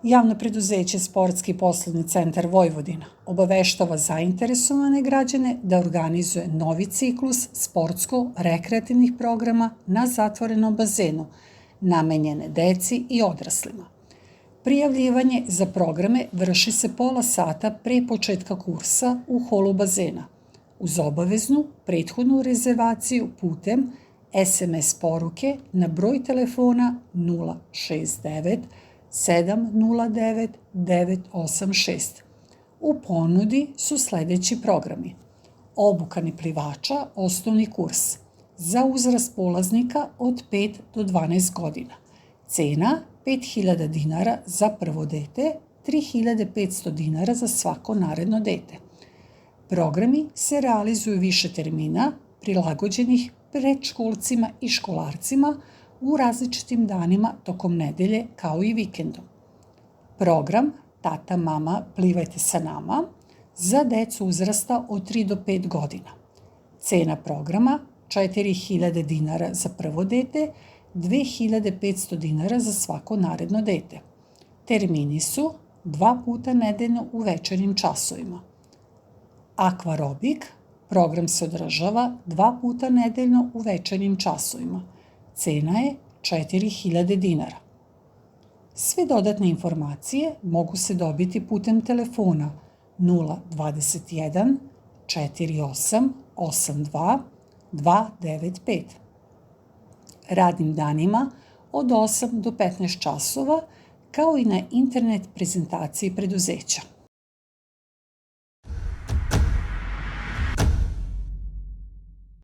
Javno preduzeće Sportski poslovni centar Vojvodina obaveštava zainteresovane građane da organizuje novi ciklus sportsko-rekreativnih programa na zatvorenom bazenu, namenjene deci i odraslima. Prijavljivanje za programe vrši se pola sata pre početka kursa u holu bazena, uz obaveznu prethodnu rezervaciju putem SMS poruke na broj telefona 069 709 986. U ponudi su sledeći programi: obuka neplivača, osnovni kurs, za uzrast polaznika od 5 do 12 godina. Cena 5.000 dinara za prvo dete, 3.500 dinara za svako naredno dete. Programi se realizuju više termina, prilagođenih predškolcima i školarcima u različitim danima tokom nedelje kao i vikendom. Program Tata, mama, plivajte sa nama za decu uzrasta od 3 do 5 godina. Cena programa 4.000 dinara za prvo dete, 2.500 dinara za svako naredno dete. Termini su 2 puta nedeljno u večernjim časovima. Akvarobik, program se održava 2 puta nedeljno u večernjim časovima. Cena je 4.000 dinara. Sve dodatne informacije mogu se dobiti putem telefona 021 48 82 295. Radnim danima od 8 do 15 časova, kao i na internet prezentaciji preduzeća.